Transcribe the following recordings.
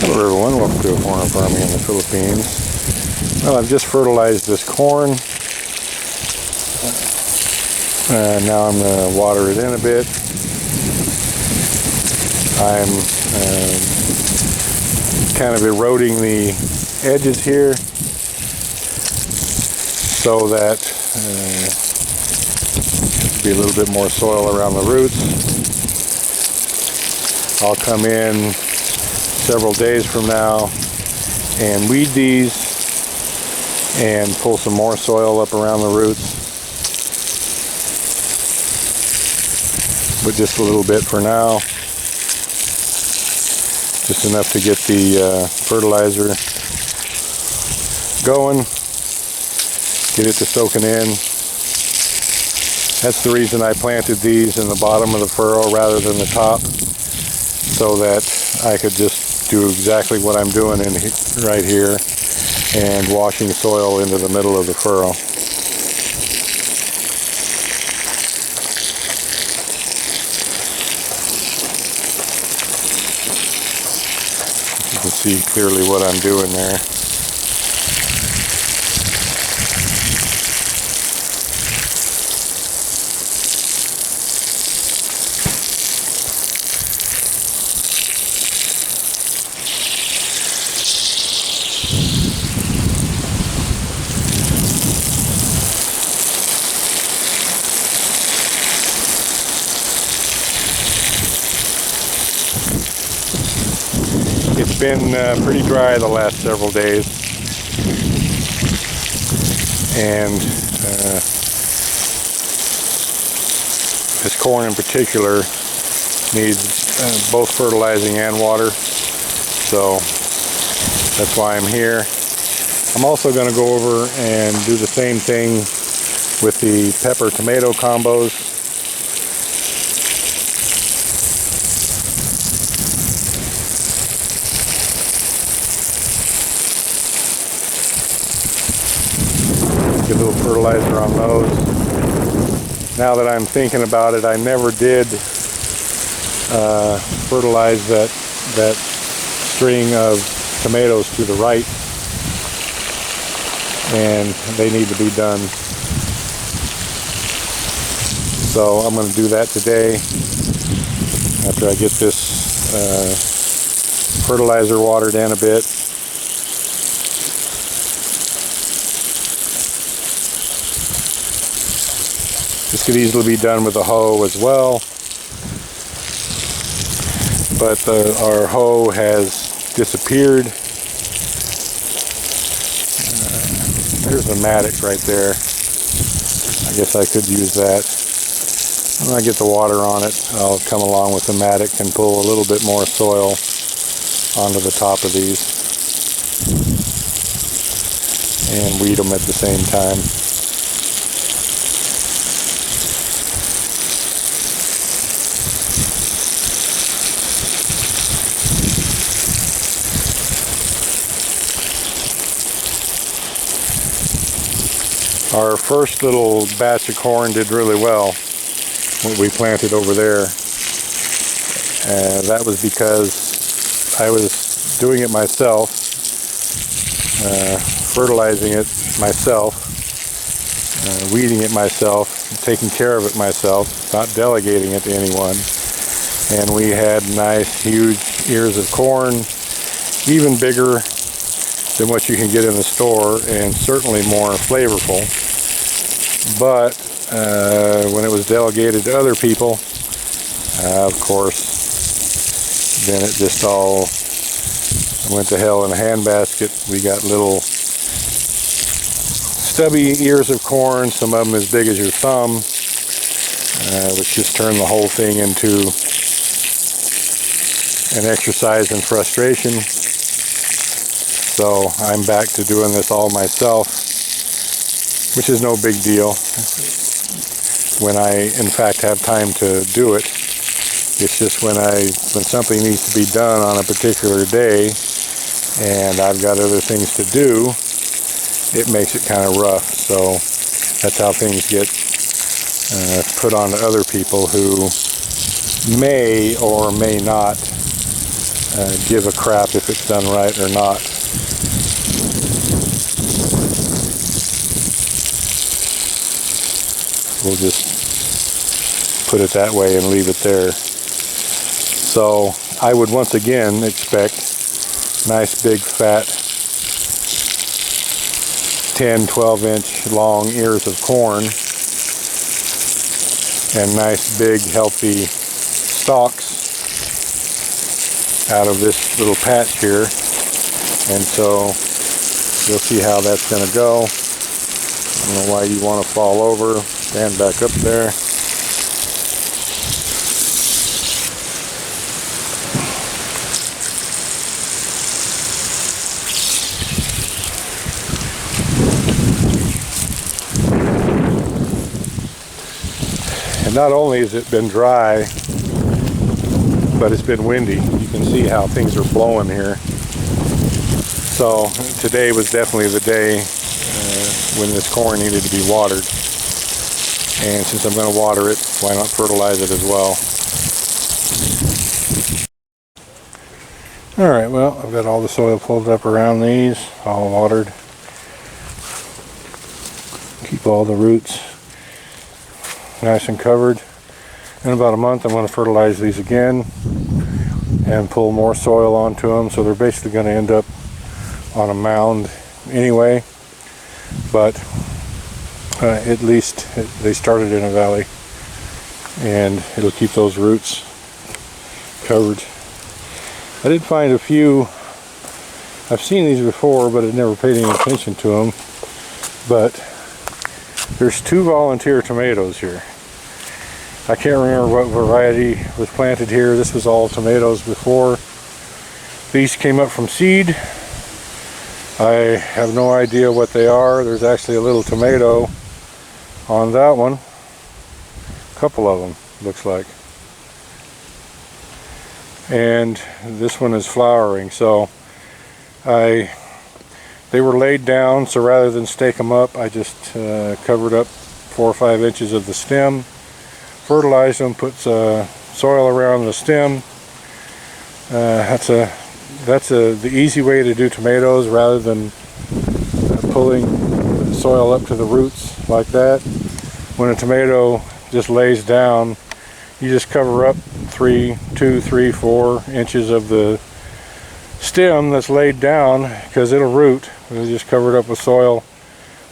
Hello everyone, welcome to Corn Farming in the Philippines. Well, I've just fertilized this corn. Now I'm going to water it in a bit. I'm kind of eroding the edges here so that be a little bit more soil around the roots. I'll come in several days from now and weed these and pull some more soil up around the roots, but just a little bit for now, just enough to get the fertilizer going, get it to soaking in. That's the reason I planted these in the bottom of the furrow rather than the top, so that I could just do exactly what I'm doing right here and washing soil into the middle of the furrow. You can see clearly what I'm doing there. It's been pretty dry the last several days, and this corn in particular needs both fertilizing and water, so that's why I'm here. I'm also going to go over and do the same thing with the pepper tomato combos. Get a little fertilizer on those. Now that I'm thinking about it, I never did fertilize that string of tomatoes to the right, and they need to be done. So I'm going to do that today after I get this fertilizer watered in a bit. This could easily be done with a hoe as well, but our hoe has disappeared. There's a mattock right there. I guess I could use that. When I get the water on it, I'll come along with the mattock and pull a little bit more soil onto the top of these and weed them at the same time. Our first little batch of corn did really well, what we planted over there. That was because I was doing it myself, fertilizing it myself, weeding it myself, taking care of it myself, not delegating it to anyone. And we had nice, huge ears of corn, even bigger than what you can get in the store, and certainly more flavorful. But when it was delegated to other people, of course, then it just all went to hell in a handbasket. We got little stubby ears of corn, some of them as big as your thumb, which just turned the whole thing into an exercise in frustration. So I'm back to doing this all myself, which is no big deal when I in fact have time to do it. It's just when something needs to be done on a particular day and I've got other things to do, it makes it kind of rough. So that's how things get put on to other people who may or may not give a crap if it's done right or not. We'll just put it that way and leave it there. So I would once again expect nice big fat 10-12 inch long ears of corn and nice big healthy stalks out of this little patch here. And so you'll see how that's going to go. I don't know why you want to fall over. Stand back up there. And not only has it been dry, but it's been windy. You can see how things are blowing here. So today was definitely the day when this corn needed to be watered. And since I'm going to water it, why not fertilize it as well? Alright, well, I've got all the soil pulled up around these, all watered. Keep all the roots nice and covered. In about a month I'm going to fertilize these again and pull more soil onto them, so they're basically going to end up on a mound anyway, but at least they started in a valley and it'll keep those roots covered. I did find a few, I've seen these before but I've never paid any attention to them, but there's 2 volunteer tomatoes here. I can't remember what variety was planted here. This was all tomatoes before. These came up from seed. I have no idea what they are. There's actually a little tomato on that one. A couple of them, looks like. And this one is flowering. So they were laid down, so rather than stake them up, I just covered up 4 or 5 inches of the stem, fertilized them, put soil around the stem. That's the easy way to do tomatoes, rather than pulling soil up to the roots like that. When a tomato just lays down, you just cover up 2, 3, 4 inches of the stem that's laid down, because it'll root. It'll just cover it up with soil,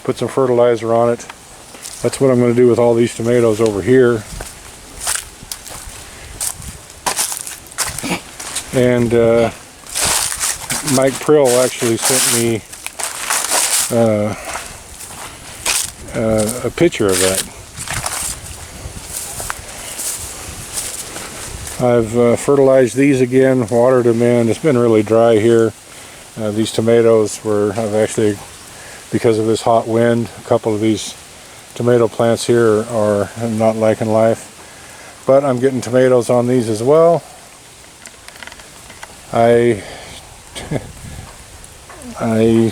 put some fertilizer on it. That's what I'm going to do with all these tomatoes over here. And Mike Prill actually sent me a picture of that. I've fertilized these again, watered them in. It's been really dry here. These tomatoes I've actually, because of this hot wind, a couple of these tomato plants here are not liking life. But I'm getting tomatoes on these as well. I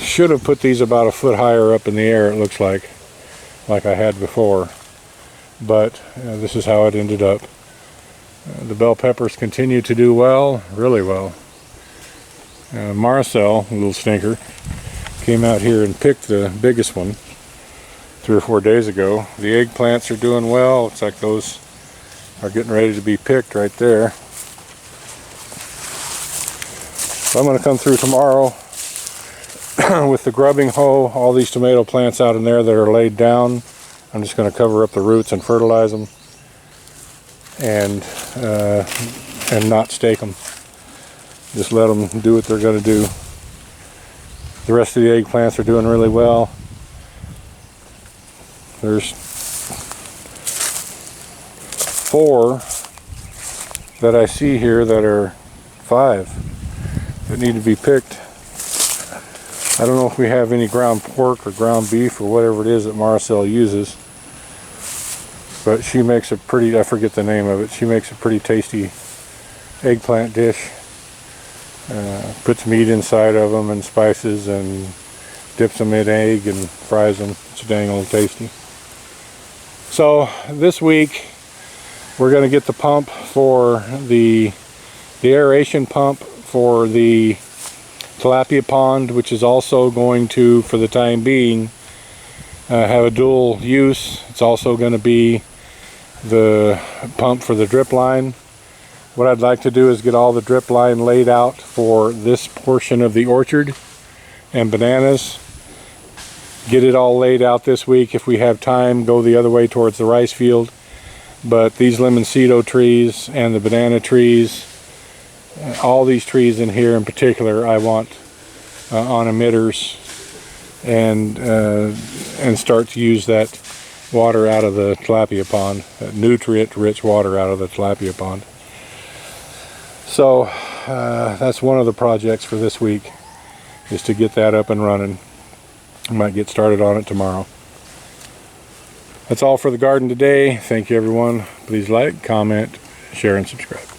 should have put these about a foot higher up in the air, it looks like I had before. But this is how it ended up. The bell peppers continue to do well, really well. Marcel, a little stinker, came out here and picked the biggest one 3 or 4 days ago. The eggplants are doing well. Looks like those are getting ready to be picked right there. So I'm going to come through tomorrow with the grubbing hoe, all these tomato plants out in there that are laid down. I'm just going to cover up the roots and fertilize them, and not stake them. Just let them do what they're going to do. The rest of the eggplants are doing really well. There's 4 that I see here that are 5 that need to be picked. I don't know if we have any ground pork or ground beef or whatever it is that Marcel uses, but she makes a pretty, I forget the name of it, she makes a pretty tasty eggplant dish. Puts meat inside of them and spices and dips them in egg and fries them. It's dang old tasty. So this week we're going to get the pump for the aeration pump for the tilapia pond, which is also going to, for the time being, have a dual use. It's also going to be the pump for the drip line. What I'd like to do is get all the drip line laid out for this portion of the orchard and bananas. Get it all laid out this week. If we have time, go the other way towards the rice field. But these limoncito trees and the banana trees, all these trees in here in particular, I want on emitters and start to use that water out of the tilapia pond, that nutrient-rich water out of the tilapia pond. So that's one of the projects for this week, is to get that up and running. I might get started on it tomorrow. That's all for the garden today. Thank you, everyone. Please like, comment, share, and subscribe.